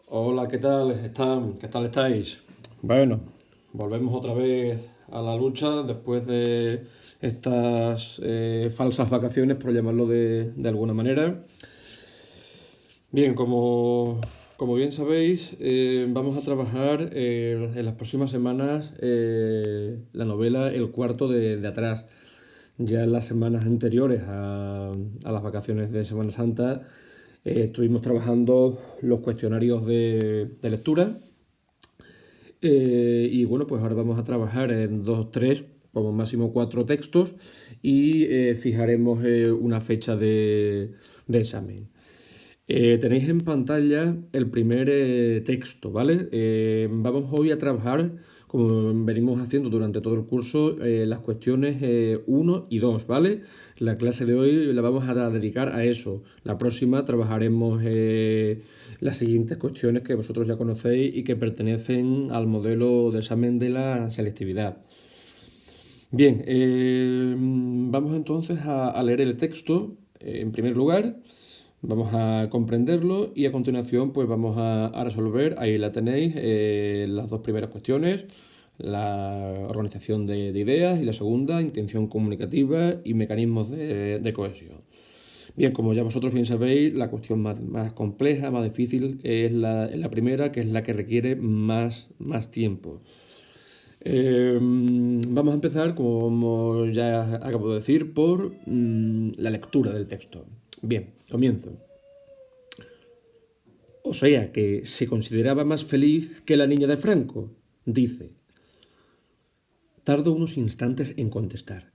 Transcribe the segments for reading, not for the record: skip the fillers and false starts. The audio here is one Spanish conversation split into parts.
Hola, ¿qué tal están? ¿Qué tal estáis? Bueno, volvemos otra vez a la lucha después de estas falsas vacaciones, por llamarlo de alguna manera. Bien, como bien sabéis, vamos a trabajar en las próximas semanas la novela El cuarto de atrás. Ya en las semanas anteriores a las vacaciones de Semana Santa estuvimos trabajando los cuestionarios de lectura y bueno, pues ahora vamos a trabajar en dos, tres, como máximo cuatro textos y fijaremos una fecha de examen. Tenéis en pantalla el primer texto, ¿vale? Vamos hoy a trabajar, como venimos haciendo durante todo el curso, las cuestiones 1 y 2, ¿vale? La clase de hoy la vamos a dedicar a eso. La próxima trabajaremos las siguientes cuestiones que vosotros ya conocéis y que pertenecen al modelo de examen de la selectividad. Bien, vamos entonces a leer el texto en primer lugar. Vamos a comprenderlo y a continuación pues vamos a resolver, ahí la tenéis, las dos primeras cuestiones, la organización de ideas y la segunda, intención comunicativa y mecanismos de cohesión. Bien, como ya vosotros bien sabéis, la cuestión más compleja, más difícil es la primera, que es la que requiere más tiempo. Vamos a empezar, como ya acabo de decir, por la lectura del texto. Bien, comienzo. O sea, que se consideraba más feliz que la niña de Franco, dice. Tardo unos instantes en contestar.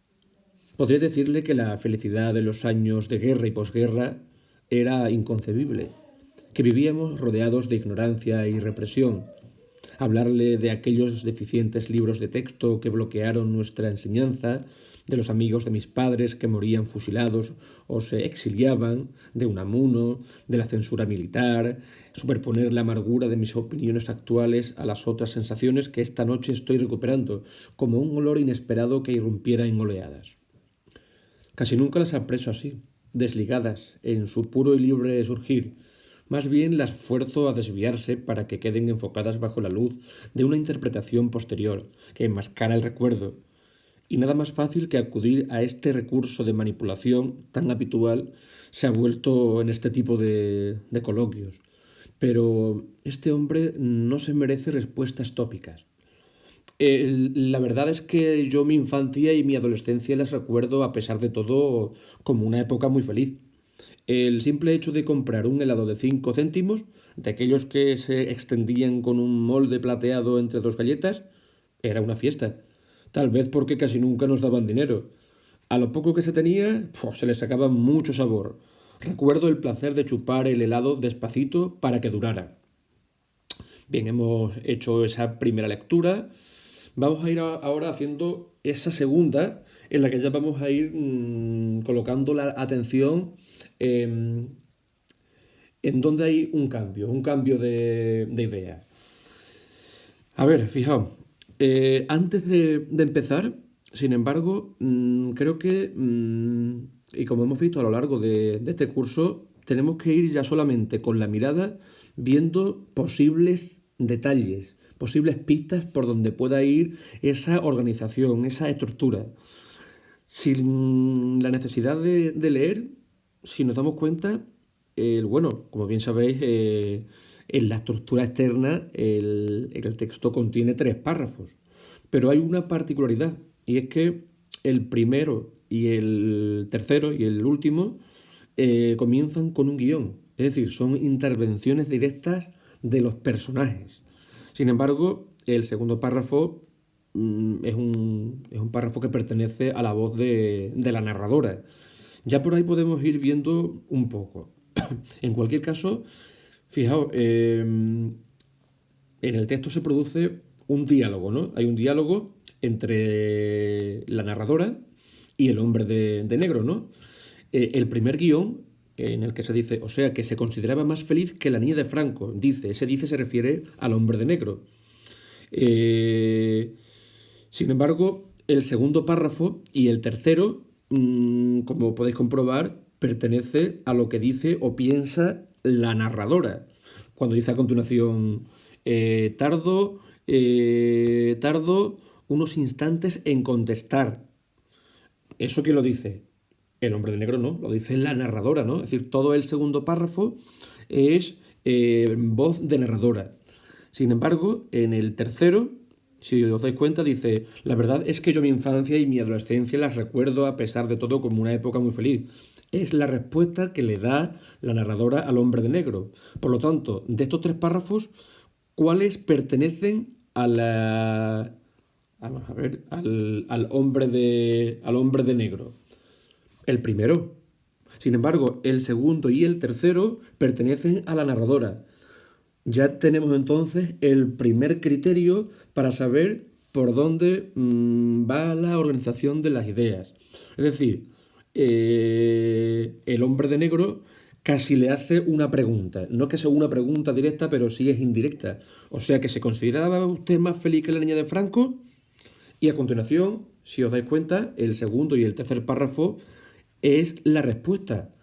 Podría decirle que la felicidad de los años de guerra y posguerra era inconcebible, que vivíamos rodeados de ignorancia y represión. Hablarle de aquellos deficientes libros de texto que bloquearon nuestra enseñanza, de los amigos de mis padres que morían fusilados o se exiliaban, de Unamuno, de la censura militar, superponer la amargura de mis opiniones actuales a las otras sensaciones que esta noche estoy recuperando, como un olor inesperado que irrumpiera en oleadas. Casi nunca las aprecio así, desligadas, en su puro y libre surgir. Más bien las fuerzo a desviarse para que queden enfocadas bajo la luz de una interpretación posterior, que enmascara el recuerdo. Y nada más fácil que acudir a este recurso de manipulación tan habitual se ha vuelto en este tipo de coloquios. Pero este hombre no se merece respuestas tópicas. La verdad es que yo mi infancia y mi adolescencia las recuerdo, a pesar de todo, como una época muy feliz. El simple hecho de comprar un helado de 5 céntimos, de aquellos que se extendían con un molde plateado entre dos galletas, era una fiesta. Tal vez porque casi nunca nos daban dinero. A lo poco que se tenía, se le sacaba mucho sabor. Recuerdo el placer de chupar el helado despacito para que durara. Bien, hemos hecho esa primera lectura. Vamos a ir ahora haciendo esa segunda, en la que ya vamos a ir colocando la atención en donde hay un cambio de idea. A ver, fijaos, antes de empezar, sin embargo, creo que, y como hemos visto a lo largo de este curso, tenemos que ir ya solamente con la mirada viendo posibles detalles, posibles pistas por donde pueda ir esa organización, esa estructura. Sin la necesidad de leer, si nos damos cuenta, bueno, como bien sabéis, en la estructura externa el texto contiene tres párrafos, pero hay una particularidad y es que el primero y el tercero y el último comienzan con un guión, es decir, son intervenciones directas de los personajes. Sin embargo, el segundo párrafo es un párrafo que pertenece a la voz de la narradora. Ya por ahí podemos ir viendo un poco. En cualquier caso, fijaos, en el texto se produce un diálogo, ¿no? Hay un diálogo entre la narradora y el hombre de negro, ¿no? El primer guión en el que se dice, o sea, que se consideraba más feliz que la niña de Franco, ese dice se refiere al hombre de negro. Eh, Sin embargo, el segundo párrafo y el tercero, como podéis comprobar, pertenece a lo que dice o piensa la narradora. Cuando dice a continuación, tardo unos instantes en contestar. ¿Eso quién lo dice? El hombre de negro no, lo dice la narradora, ¿no? Es decir, todo el segundo párrafo es voz de narradora. Sin embargo, en el tercero, si os dais cuenta, dice, la verdad es que yo mi infancia y mi adolescencia las recuerdo a pesar de todo como una época muy feliz. Es la respuesta que le da la narradora al hombre de negro. Por lo tanto, de estos tres párrafos, ¿cuáles pertenecen a la... Vamos a ver, al hombre de negro? El primero. Sin embargo, el segundo y el tercero pertenecen a la narradora. Ya tenemos entonces el primer criterio para saber por dónde va la organización de las ideas. Es decir, el hombre de negro casi le hace una pregunta. No que sea una pregunta directa, pero sí es indirecta. O sea que se consideraba usted más feliz que la niña de Franco. Y a continuación, si os dais cuenta, el segundo y el tercer párrafo es la respuesta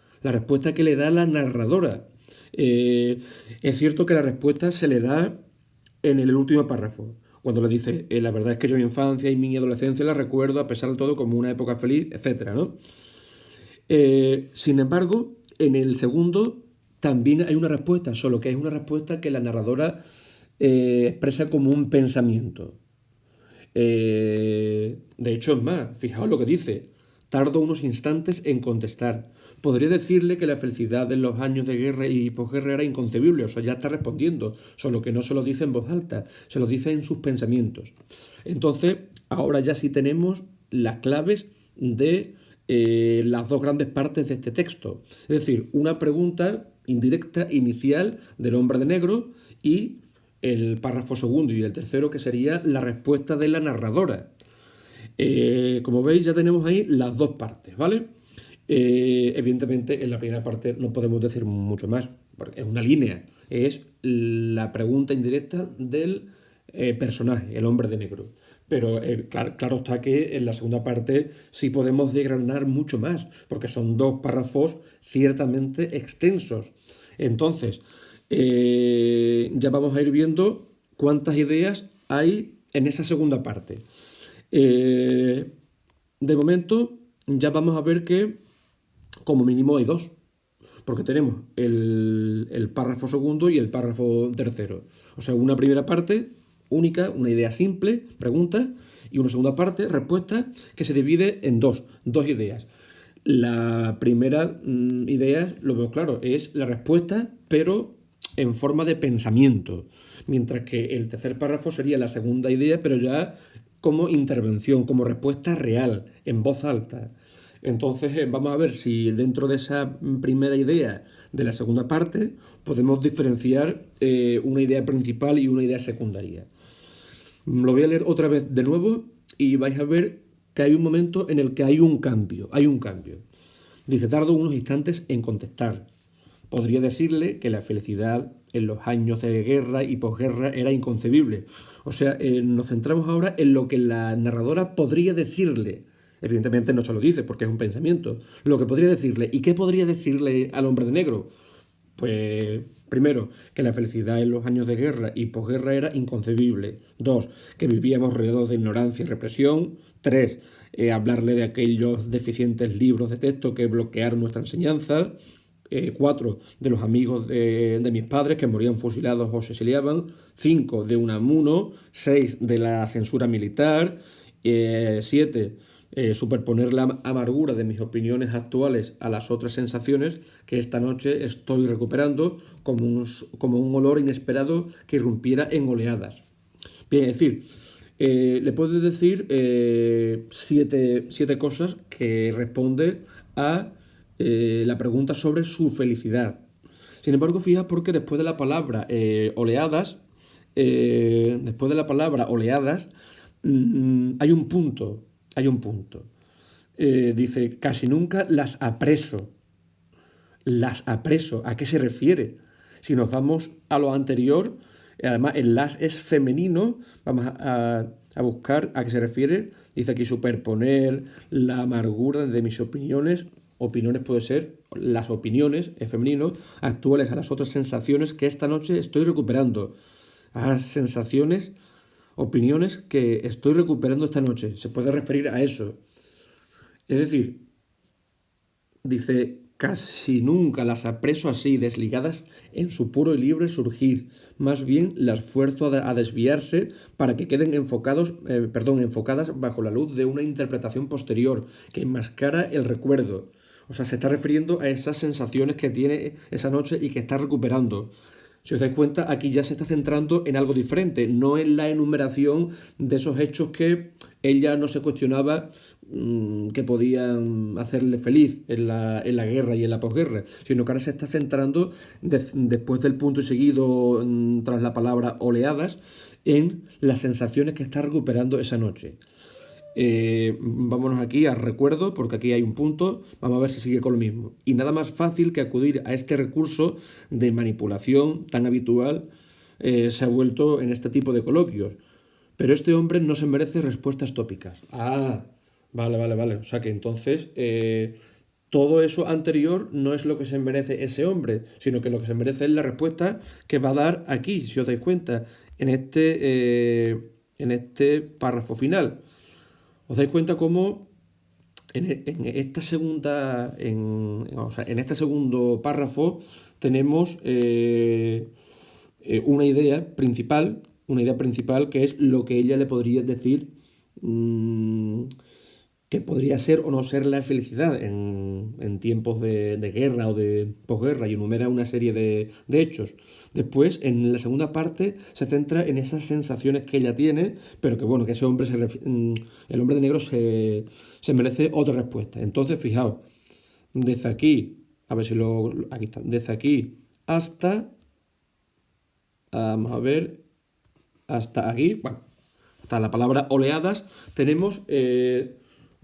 que le da la narradora. Es cierto que la respuesta se le da en el último párrafo, cuando le dice, la verdad es que yo mi infancia y mi adolescencia la recuerdo a pesar de todo como una época feliz, etcétera, ¿no? Sin embargo, en el segundo también hay una respuesta, solo que es una respuesta que la narradora expresa como un pensamiento. De hecho, es más, fijaos lo que dice. Tardo unos instantes en contestar. Podría decirle que la felicidad en los años de guerra y posguerra era inconcebible, o sea, ya está respondiendo, solo que no se lo dice en voz alta, se lo dice en sus pensamientos. Entonces, ahora ya sí tenemos las claves de las dos grandes partes de este texto. Es decir, una pregunta indirecta inicial del hombre de negro y el párrafo segundo y el tercero, que sería la respuesta de la narradora. Como veis, ya tenemos ahí las dos partes, ¿vale? Evidentemente, en la primera parte no podemos decir mucho más, porque es una línea, es la pregunta indirecta del personaje, el hombre de negro. Pero claro está que en la segunda parte sí podemos desgranar mucho más, porque son dos párrafos ciertamente extensos. Entonces, ya vamos a ir viendo cuántas ideas hay en esa segunda parte. De momento, ya vamos a ver que como mínimo hay dos, porque tenemos el párrafo segundo y el párrafo tercero. O sea, una primera parte única, una idea simple, pregunta, y una segunda parte, respuesta, que se divide en dos ideas. La primera idea, lo veo claro, es la respuesta, pero en forma de pensamiento, mientras que el tercer párrafo sería la segunda idea, pero ya como intervención, como respuesta real, en voz alta. Entonces, vamos a ver si dentro de esa primera idea de la segunda parte podemos diferenciar una idea principal y una idea secundaria. Lo voy a leer otra vez de nuevo y vais a ver que hay un momento en el que hay un cambio, Dice, tardo unos instantes en contestar. Podría decirle que la felicidad en los años de guerra y posguerra era inconcebible. O sea, nos centramos ahora en lo que la narradora podría decirle. Evidentemente no se lo dice porque es un pensamiento. Lo que podría decirle. ¿Y qué podría decirle al hombre de negro? Pues primero, que la felicidad en los años de guerra y posguerra era inconcebible. Dos, que vivíamos rodeados de ignorancia y represión. Tres, hablarle de aquellos deficientes libros de texto que bloquearon nuestra enseñanza. Cuatro, de los amigos de mis padres que morían fusilados o se exiliaban. Cinco, de Unamuno. Seis, de la censura militar. Siete, superponer la amargura de mis opiniones actuales a las otras sensaciones que esta noche estoy recuperando como un olor inesperado que irrumpiera en oleadas. Bien, es decir, le puedo decir siete cosas que responde a la pregunta sobre su felicidad. Sin embargo, fija porque después de la palabra oleadas, hay un punto, dice, casi nunca las apreso. Las apreso. ¿A qué se refiere? Si nos vamos a lo anterior, además el las es femenino, vamos a buscar a qué se refiere. Dice aquí superponer la amargura de mis opiniones. opiniones puede ser, las opiniones, en femenino, actuales a las otras sensaciones que esta noche estoy recuperando. A las sensaciones, opiniones que estoy recuperando esta noche. Se puede referir a eso. Es decir, dice, casi nunca las apreso así, desligadas en su puro y libre surgir. Más bien las fuerzo a desviarse para que queden enfocadas bajo la luz de una interpretación posterior que enmascara el recuerdo. O sea, se está refiriendo a esas sensaciones que tiene esa noche y que está recuperando. Si os dais cuenta, aquí ya se está centrando en algo diferente, no en la enumeración de esos hechos que ella no se cuestionaba que podían hacerle feliz en la guerra y en la posguerra, sino que ahora se está centrando, después del punto y seguido, tras la palabra oleadas, en las sensaciones que está recuperando esa noche. Vámonos aquí al recuerdo, porque aquí hay un punto, vamos a ver si sigue con lo mismo. Y nada más fácil que acudir a este recurso de manipulación tan habitual se ha vuelto en este tipo de coloquios. Pero este hombre no se merece respuestas tópicas. Ah, vale. O sea que entonces todo eso anterior no es lo que se merece ese hombre, sino que lo que se merece es la respuesta que va a dar aquí, si os dais cuenta, en este párrafo final. ¿Os dais cuenta cómo en esta segunda, o sea, en este segundo párrafo tenemos una idea principal que es lo que ella le podría decir mm, que podría ser o no ser la felicidad en tiempos de guerra o de posguerra y enumera una serie de hechos. Después, en la segunda parte, se centra en esas sensaciones que ella tiene, pero que bueno, que ese hombre el hombre de negro se merece otra respuesta. Entonces, fijaos, desde aquí, a ver si aquí está, desde aquí hasta, vamos a ver, hasta aquí, bueno, hasta la palabra oleadas, tenemos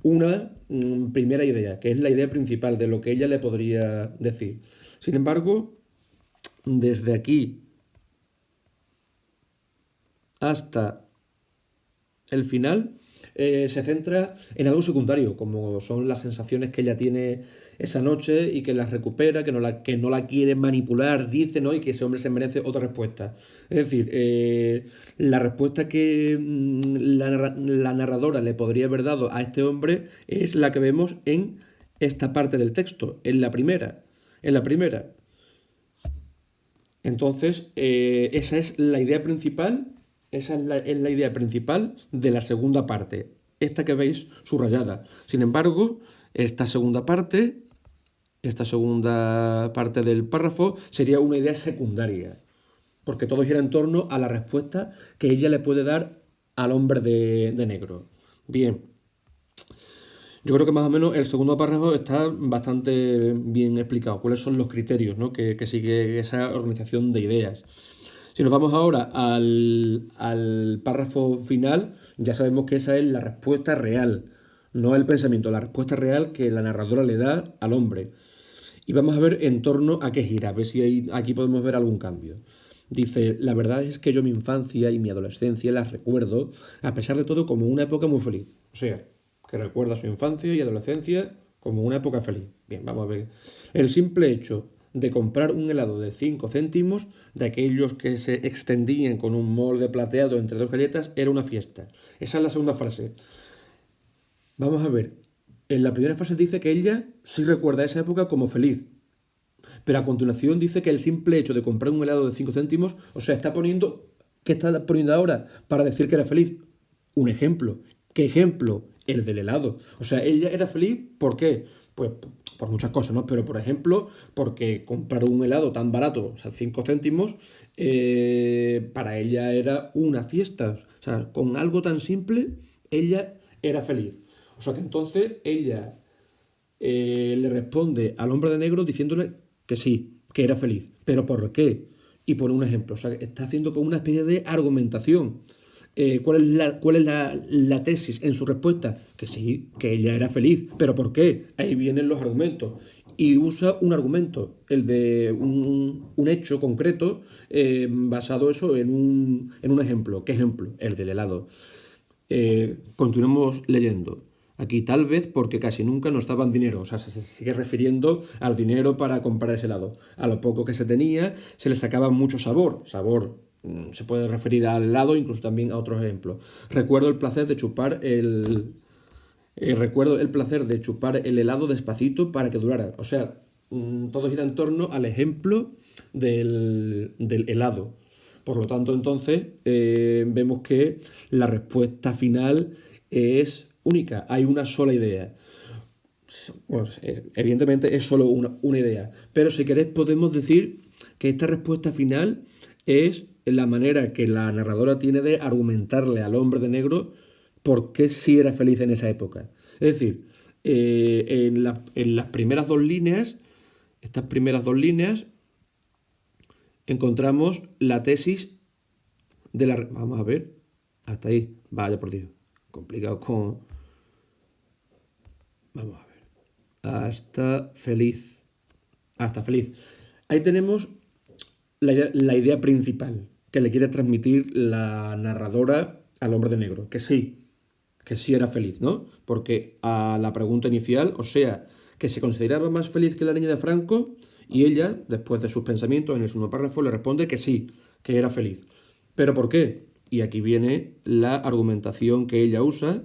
una primera idea, que es la idea principal de lo que ella le podría decir. Sin embargo, desde aquí hasta el final se centra en algo secundario, como son las sensaciones que ella tiene esa noche y que las recupera, que no la quiere manipular, dice, ¿no? Y que ese hombre se merece otra respuesta. Es decir, la respuesta que la narradora le podría haber dado a este hombre es la que vemos en esta parte del texto, en la primera. En la primera. Entonces, esa es la idea principal, esa es la idea principal de la segunda parte, esta que veis subrayada. Sin embargo, esta segunda parte del párrafo sería una idea secundaria, porque todo gira en torno a la respuesta que ella le puede dar al hombre de negro. Bien, yo creo que más o menos el segundo párrafo está bastante bien explicado, cuáles son los criterios, ¿no? que sigue esa organización de ideas. Si nos vamos ahora al párrafo final, ya sabemos que esa es la respuesta real, no el pensamiento, la respuesta real que la narradora le da al hombre. Y vamos a ver en torno a qué gira, a ver si aquí podemos ver algún cambio. Dice, la verdad es que yo mi infancia y mi adolescencia las recuerdo, a pesar de todo, como una época muy feliz. O sea, que recuerda su infancia y adolescencia como una época feliz. Bien, vamos a ver. El simple hecho de comprar un helado de 5 céntimos, de aquellos que se extendían con un molde plateado entre dos galletas, era una fiesta. Esa es la segunda frase. Vamos a ver. En la primera frase dice que ella sí recuerda esa época como feliz. Pero a continuación dice que el simple hecho de comprar un helado de 5 céntimos, o sea, ¿qué está poniendo ahora para decir que era feliz? Un ejemplo. ¿Qué ejemplo? El del helado. O sea, ella era feliz, ¿por qué? Pues por muchas cosas, ¿no? Pero por ejemplo, porque comprar un helado tan barato, o sea, 5 céntimos, para ella era una fiesta. O sea, con algo tan simple, ella era feliz. O sea que entonces ella le responde al hombre de negro diciéndole que sí, que era feliz. ¿Pero por qué? Y pone un ejemplo. O sea, está haciendo como una especie de argumentación. ¿Cuál es la tesis en su respuesta? Que sí, que ella era feliz. ¿Pero por qué? Ahí vienen los argumentos. Y usa un argumento, el de un hecho concreto, basado eso en un ejemplo. ¿Qué ejemplo? El del helado. Continuemos leyendo. Aquí tal vez porque casi nunca nos daban dinero, o sea, se sigue refiriendo al dinero para comprar ese helado. A lo poco que se tenía, se le sacaba mucho sabor. Sabor se puede referir al helado, incluso también a otros ejemplos. Recuerdo el placer de chupar recuerdo el placer de chupar el helado despacito para que durara. O sea, todo gira en torno al ejemplo del helado. Por lo tanto, entonces, vemos que la respuesta final es única. Hay una sola idea. Bueno, evidentemente es solo una idea. Pero si queréis podemos decir que esta respuesta final es la manera que la narradora tiene de argumentarle al hombre de negro por qué sí era feliz en esa época. Es decir, en las primeras dos líneas, estas primeras dos líneas, encontramos la tesis de la... Vamos a ver, hasta ahí, vaya por Dios, complicado con... Vamos a ver, hasta feliz, hasta feliz. Ahí tenemos la idea principal que le quiere transmitir la narradora al hombre de negro, que sí era feliz, ¿no? Porque a la pregunta inicial, o sea, que se consideraba más feliz que la niña de Franco, y ella, después de sus pensamientos en el segundo párrafo, le responde que sí, que era feliz. ¿Pero por qué? Y aquí viene la argumentación que ella usa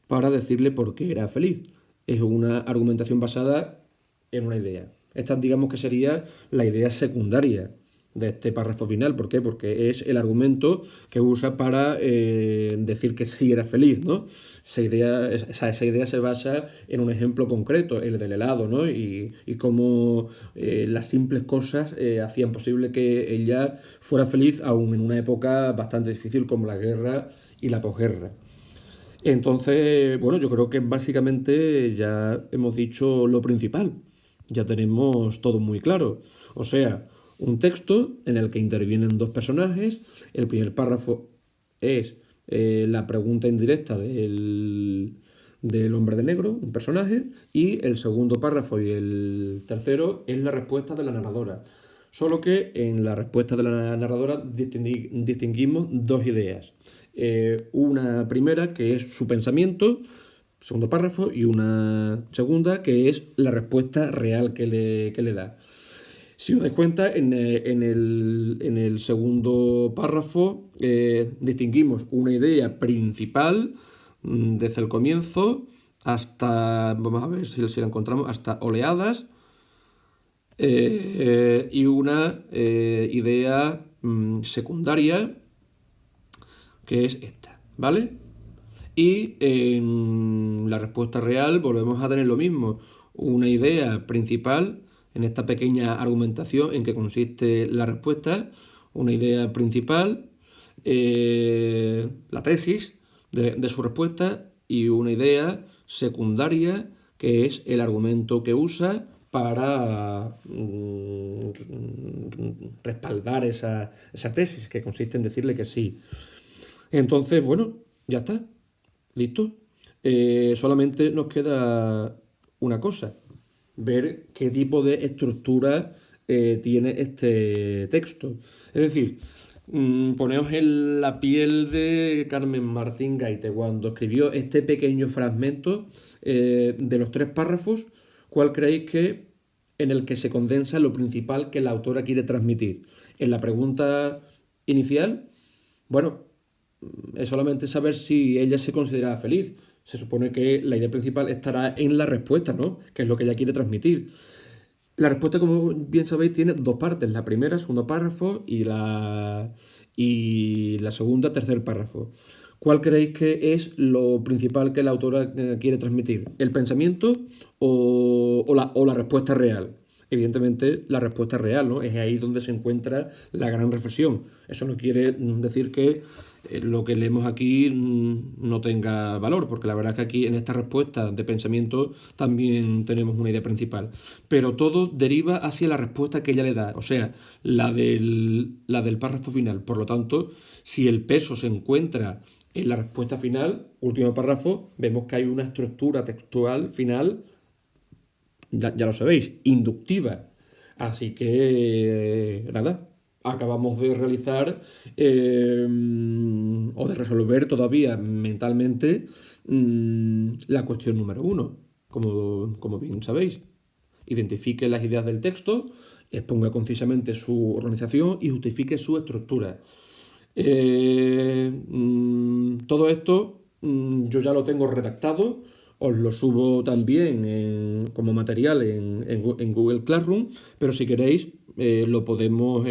para decirle por qué era feliz. Es una argumentación basada en una idea. Esta digamos que sería la idea secundaria de este párrafo final. ¿Por qué? Porque es el argumento que usa para decir que sí era feliz, ¿no? Esa idea se basa en un ejemplo concreto, el del helado, ¿no? Y cómo las simples cosas hacían posible que ella fuera feliz aún en una época bastante difícil como la guerra y la posguerra. Entonces, bueno, yo creo que básicamente ya hemos dicho lo principal. Ya tenemos todo muy claro. O sea, un texto en el que intervienen dos personajes. El primer párrafo es la pregunta indirecta del hombre de negro, un personaje, y el segundo párrafo y el tercero es la respuesta de la narradora. Solo que en la respuesta de la narradora distinguimos dos ideas. Una primera que es su pensamiento, segundo párrafo, y una segunda que es la respuesta real que le da. Si os dais cuenta, en el segundo párrafo distinguimos una idea principal desde el comienzo hasta, vamos a ver si la encontramos, hasta oleadas y una idea secundaria que es esta, ¿vale? Y en la respuesta real volvemos a tener lo mismo, una idea principal en esta pequeña argumentación en que consiste la respuesta, una idea principal, la tesis de su respuesta y una idea secundaria que es el argumento que usa para respaldar esa tesis, que consiste en decirle que sí. Entonces, bueno, ya está, listo. Solamente nos queda una cosa, ver qué tipo de estructura tiene este texto. Es decir, poneos en la piel de Carmen Martín Gaite cuando escribió este pequeño fragmento de los tres párrafos, ¿cuál creéis que en el que se condensa lo principal que la autora quiere transmitir? En la pregunta inicial, bueno, es solamente saber si ella se considera feliz. Se supone que la idea principal estará en la respuesta, ¿no? Que es lo que ella quiere transmitir. La respuesta, como bien sabéis, tiene dos partes. La primera, segundo párrafo, y la segunda, tercer párrafo. ¿Cuál creéis que es lo principal que la autora quiere transmitir? ¿El pensamiento o la respuesta real? Evidentemente, la respuesta real, ¿no? Es ahí donde se encuentra la gran reflexión. Eso no quiere decir que lo que leemos aquí no tenga valor, porque la verdad es que aquí en esta respuesta de pensamiento también tenemos una idea principal. Pero todo deriva hacia la respuesta que ella le da, o sea, la del párrafo final. Por lo tanto, si el peso se encuentra en la respuesta final, último párrafo, vemos que hay una estructura textual final, ya lo sabéis, inductiva. Así que, nada, acabamos de realizar o de resolver todavía mentalmente la cuestión número uno, como bien sabéis. Identifique las ideas del texto, exponga concisamente su organización y justifique su estructura. Todo esto yo ya lo tengo redactado, os lo subo también como material en Google Classroom, pero si queréis lo podemos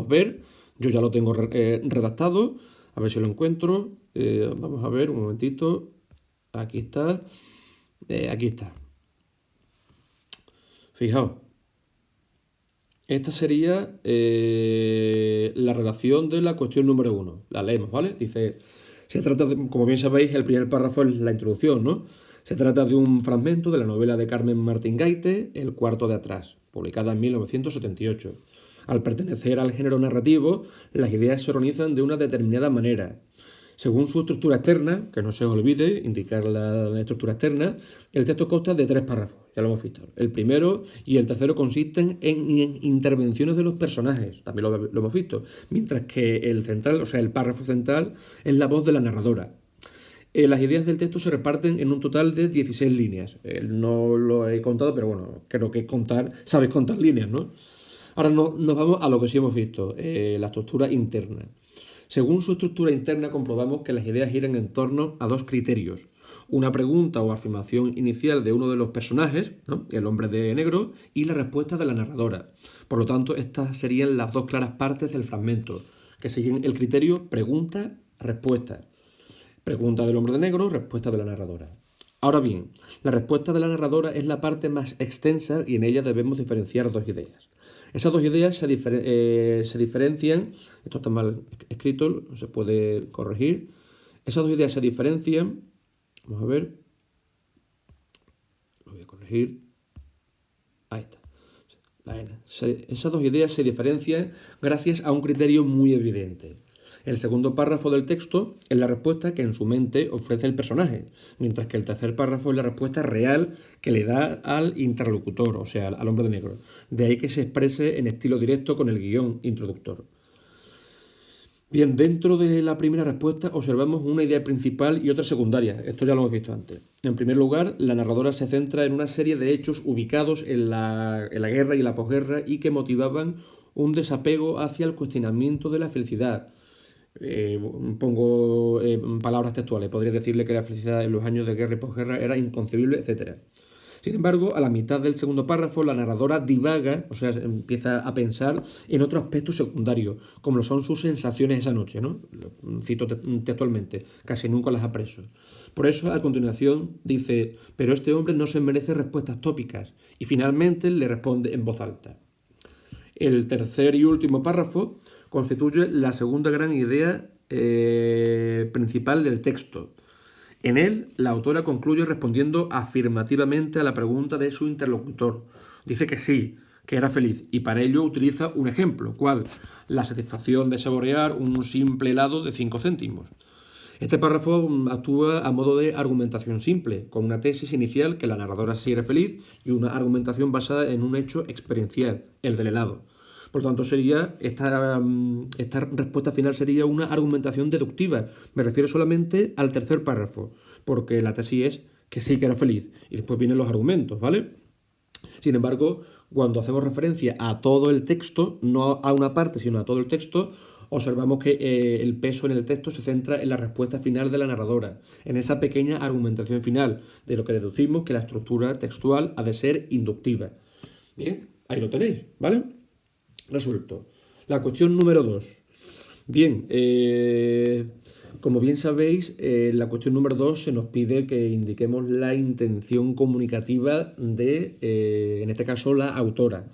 ver. Yo ya lo tengo redactado, a ver si lo encuentro. Vamos a ver un momentito. Aquí está. Aquí está. Fijaos. Esta sería la redacción de la cuestión número uno. La leemos, ¿vale? Dice, se trata de, como bien sabéis, el primer párrafo es la introducción, ¿no? Se trata de un fragmento de la novela de Carmen Martín Gaite, El cuarto de atrás, publicada en 1978. Al pertenecer al género narrativo, las ideas se organizan de una determinada manera. Según su estructura externa, que no se os olvide indicar la estructura externa, el texto consta de 3 párrafos, ya lo hemos visto. El primero y el tercero consisten en intervenciones de los personajes, también lo hemos visto, mientras que el central, o sea, el párrafo central, es la voz de la narradora. Las ideas del texto se reparten en un total de 16 líneas. No lo he contado, pero bueno, creo que sabéis contar líneas, ¿no? Ahora nos vamos a lo que sí hemos visto, la estructura interna. Según su estructura interna comprobamos que las ideas giran en torno a 2 criterios. Una pregunta o afirmación inicial de uno de los personajes, ¿no? El hombre de negro, y la respuesta de la narradora. Por lo tanto, estas serían las 2 claras partes del fragmento, que siguen el criterio pregunta-respuesta. Pregunta del hombre de negro, respuesta de la narradora. Ahora bien, la respuesta de la narradora es la parte más extensa y en ella debemos diferenciar 2 ideas. Esas 2 ideas se diferencian, esto está mal escrito, se puede corregir. Esas 2 ideas se diferencian, vamos a ver, lo voy a corregir, ahí está, la N. Esas 2 ideas se diferencian gracias a un criterio muy evidente. El segundo párrafo del texto es la respuesta que en su mente ofrece el personaje, mientras que el tercer párrafo es la respuesta real que le da al interlocutor, o sea, al hombre de negro. De ahí que se exprese en estilo directo con el guión introductor. Bien, dentro de la primera respuesta observamos una idea principal y otra secundaria. Esto ya lo hemos visto antes. En primer lugar, la narradora se centra en una serie de hechos ubicados en la guerra y la posguerra y que motivaban un desapego hacia el cuestionamiento de la felicidad. Pongo palabras textuales. Podría decirle que la felicidad en los años de guerra y posguerra era inconcebible, etc. Sin embargo, a la mitad del segundo párrafo, la narradora divaga, o sea, empieza a pensar en otros aspectos secundarios, como lo son sus sensaciones esa noche, ¿no? Cito textualmente, casi nunca las aprecio. Por eso, a continuación, dice, pero este hombre no se merece respuestas tópicas, y finalmente le responde en voz alta. El tercer y último párrafo constituye la segunda gran idea principal del texto. En él, la autora concluye respondiendo afirmativamente a la pregunta de su interlocutor. Dice que sí, que era feliz, y para ello utiliza un ejemplo, ¿cuál? La satisfacción de saborear un simple helado de 5 céntimos. Este párrafo actúa a modo de argumentación simple, con una tesis inicial que la narradora sí era feliz y una argumentación basada en un hecho experiencial, el del helado. Por lo tanto, esta respuesta final sería una argumentación deductiva. Me refiero solamente al tercer párrafo, porque la tesis es que sí que era feliz. Y después vienen los argumentos, ¿vale? Sin embargo, cuando hacemos referencia a todo el texto, no a una parte, sino a todo el texto, observamos que el peso en el texto se centra en la respuesta final de la narradora, en esa pequeña argumentación final, de lo que deducimos que la estructura textual ha de ser inductiva. Bien, ahí lo tenéis, ¿vale? Resuelto. La cuestión número 2. Bien, como bien sabéis, la cuestión número 2 se nos pide que indiquemos la intención comunicativa de, en este caso, la autora.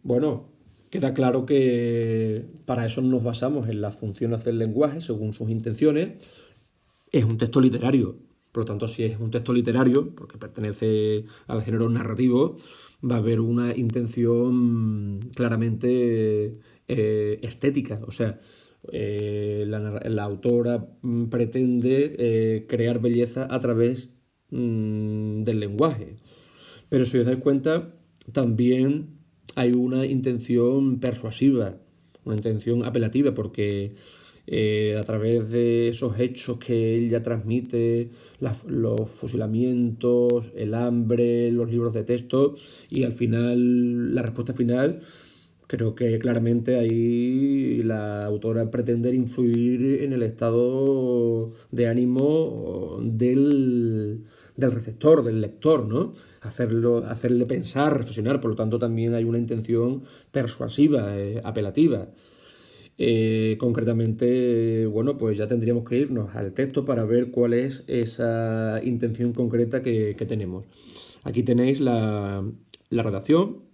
Bueno, queda claro que para eso nos basamos en las funciones del lenguaje según sus intenciones. Es un texto literario. Por lo tanto, si es un texto literario, porque pertenece al género narrativo, va a haber una intención claramente estética. O sea, la autora pretende crear belleza a través del lenguaje. Pero si os dais cuenta, también hay una intención persuasiva, una intención apelativa, porque a través de esos hechos que él ya transmite, los fusilamientos, el hambre, los libros de texto y al final, la respuesta final, creo que claramente ahí la autora pretende influir en el estado de ánimo del receptor, del lector, ¿no? Hacerle pensar, reflexionar, por lo tanto también hay una intención persuasiva, apelativa. Concretamente, bueno, pues ya tendríamos que irnos al texto para ver cuál es esa intención concreta que tenemos. Aquí tenéis la redacción.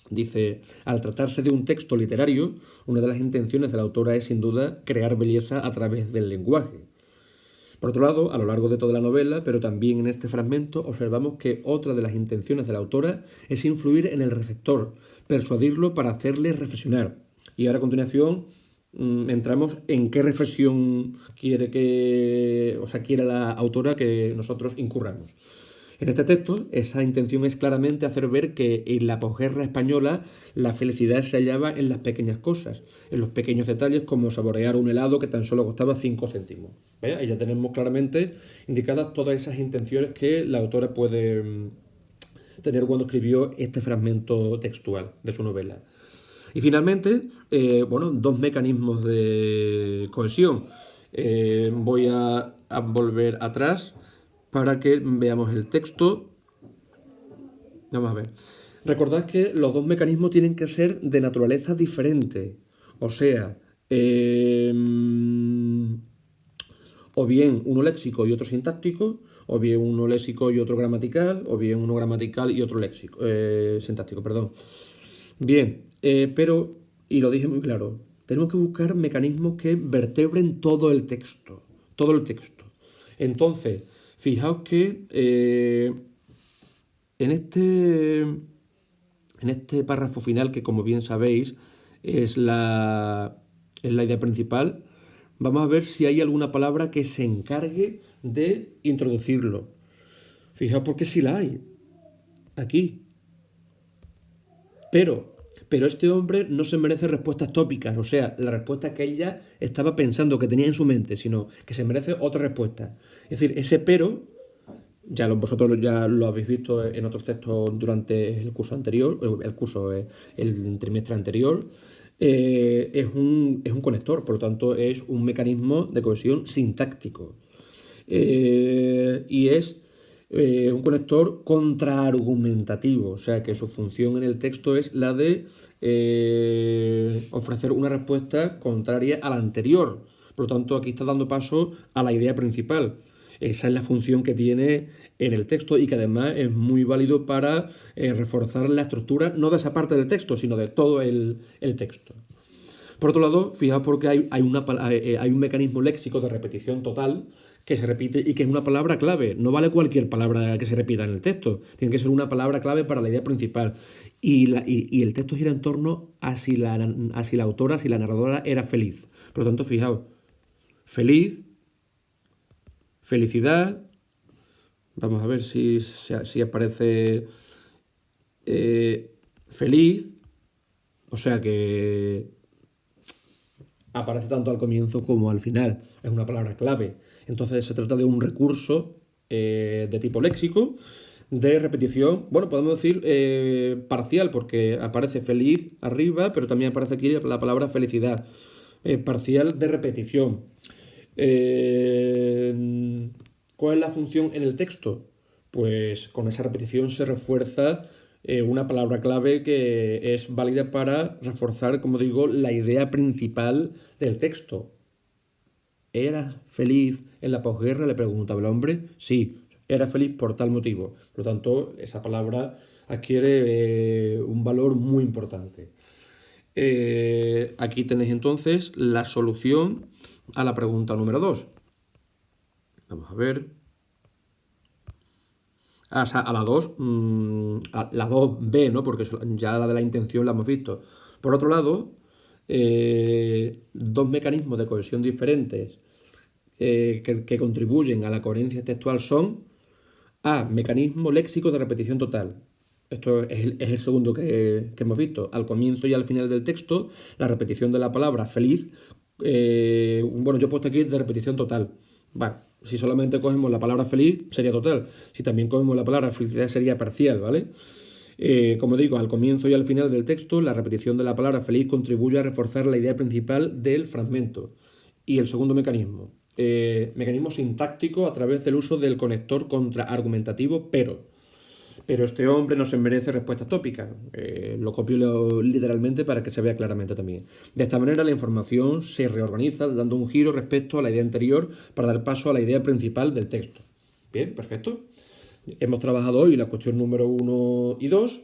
Dice, al tratarse de un texto literario, una de las intenciones de la autora es sin duda crear belleza a través del lenguaje. Por otro lado, a lo largo de toda la novela, pero también en este fragmento, observamos que otra de las intenciones de la autora es influir en el receptor, persuadirlo para hacerle reflexionar. Y ahora a continuación entramos en qué reflexión quiere la autora que nosotros incurramos. En este texto, esa intención es claramente hacer ver que en la posguerra española la felicidad se hallaba en las pequeñas cosas, en los pequeños detalles como saborear un helado que tan solo costaba 5 céntimos. ¿Ve? Ahí ya tenemos claramente indicadas todas esas intenciones que la autora puede tener cuando escribió este fragmento textual de su novela. Y finalmente, bueno, dos mecanismos de cohesión. Voy a volver atrás para que veamos el texto. Vamos a ver. Recordad que los dos mecanismos tienen que ser de naturaleza diferente. O sea, o bien uno léxico y otro sintáctico, o bien uno léxico y otro gramatical, o bien uno gramatical y otro léxico, sintáctico, perdón. Bien, pero, y lo dije muy claro, tenemos que buscar mecanismos que vertebren todo el texto, todo el texto. Entonces, fijaos que en este párrafo final, que como bien sabéis es la idea principal, vamos a ver si hay alguna palabra que se encargue de introducirlo. Fijaos porque sí la hay, aquí. Pero este hombre no se merece respuestas tópicas, o sea, la respuesta que ella estaba pensando, que tenía en su mente, sino que se merece otra respuesta. Es decir, ese pero, vosotros ya lo habéis visto en otros textos durante el curso anterior, el trimestre anterior, es un conector, por lo tanto es un mecanismo de cohesión sintáctico. Y es un conector contraargumentativo, o sea que su función en el texto es la de ofrecer una respuesta contraria a la anterior. Por lo tanto, aquí está dando paso a la idea principal. Esa es la función que tiene en el texto y que además es muy válido para reforzar la estructura, no de esa parte del texto, sino de todo el texto. Por otro lado, fijaos porque hay un mecanismo léxico de repetición total que se repite y que es una palabra clave. No vale cualquier palabra que se repita en el texto. Tiene que ser una palabra clave para la idea principal. Y el texto gira en torno a si la autora, si la narradora era feliz. Por lo tanto, fijaos, feliz, felicidad. Vamos a ver si aparece feliz. O sea que aparece tanto al comienzo como al final. Es una palabra clave. Entonces se trata de un recurso de tipo léxico, de repetición, bueno, podemos decir parcial, porque aparece feliz arriba, pero también aparece aquí la palabra felicidad. Parcial de repetición. ¿Cuál es la función en el texto? Pues con esa repetición se refuerza una palabra clave que es válida para reforzar, como digo, la idea principal del texto. ¿Eras feliz en la posguerra? Le preguntaba el hombre. Sí, era feliz por tal motivo. Por lo tanto, esa palabra adquiere un valor muy importante. Aquí tenéis entonces la solución a la pregunta número 2. Vamos a ver. O sea, a la 2, a la 2B, ¿no? Porque ya la de la intención la hemos visto. Por otro lado, dos mecanismos de cohesión diferentes que contribuyen a la coherencia textual son A. Mecanismo léxico de repetición total. Esto es el segundo que hemos visto. Al comienzo y al final del texto, la repetición de la palabra feliz. Bueno, yo he puesto aquí de repetición total. Vale, si solamente cogemos la palabra feliz, sería total. Si también cogemos la palabra felicidad, sería parcial, ¿vale? Como digo, al comienzo y al final del texto, la repetición de la palabra feliz contribuye a reforzar la idea principal del fragmento. Y el segundo mecanismo, mecanismo sintáctico a través del uso del conector contraargumentativo pero este hombre no se merece respuestas tópicas. Lo copio literalmente para que se vea claramente también. De esta manera la información se reorganiza dando un giro respecto a la idea anterior para dar paso a la idea principal del texto. Bien, perfecto. Hemos trabajado hoy la cuestión número 1 y 2.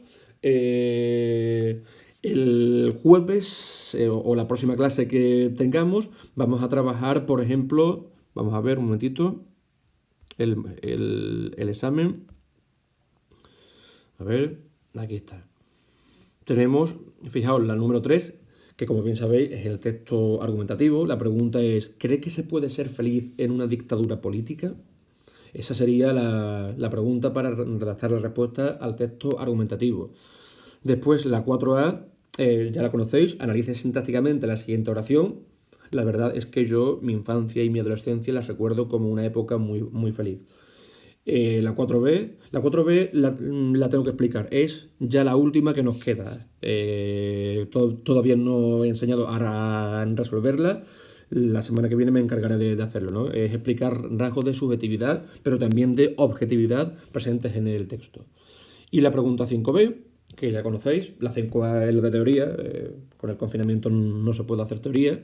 El jueves o la próxima clase que tengamos vamos a trabajar, por ejemplo, vamos a ver un momentito, el examen. A ver, aquí está. Tenemos, fijaos, la número 3, que como bien sabéis es el texto argumentativo. La pregunta es, ¿cree que se puede ser feliz en una dictadura política? Esa sería la pregunta para redactar la respuesta al texto argumentativo. Después, la 4A, ya la conocéis, analice sintácticamente la siguiente oración. La verdad es que yo, mi infancia y mi adolescencia las recuerdo como una época muy, muy feliz. La 4B la tengo que explicar, es ya la última que nos queda. Todavía no he enseñado a resolverla. La semana que viene me encargaré de hacerlo, ¿no? Es explicar rasgos de subjetividad, pero también de objetividad presentes en el texto. Y la pregunta 5B, que ya conocéis, la 5A es la de teoría, con el confinamiento no se puede hacer teoría.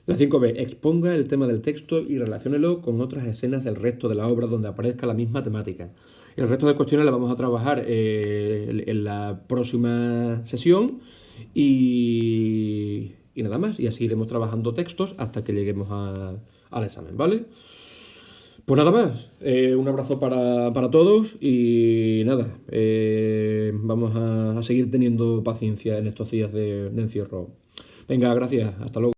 La 5B, exponga el tema del texto y relaciónelo con otras escenas del resto de la obra donde aparezca la misma temática. El resto de cuestiones las vamos a trabajar en la próxima sesión y nada más. Y así iremos trabajando textos hasta que lleguemos al examen, ¿vale? Pues nada más. Un abrazo para todos y nada, vamos a seguir teniendo paciencia en estos días de encierro. Venga, gracias. Hasta luego.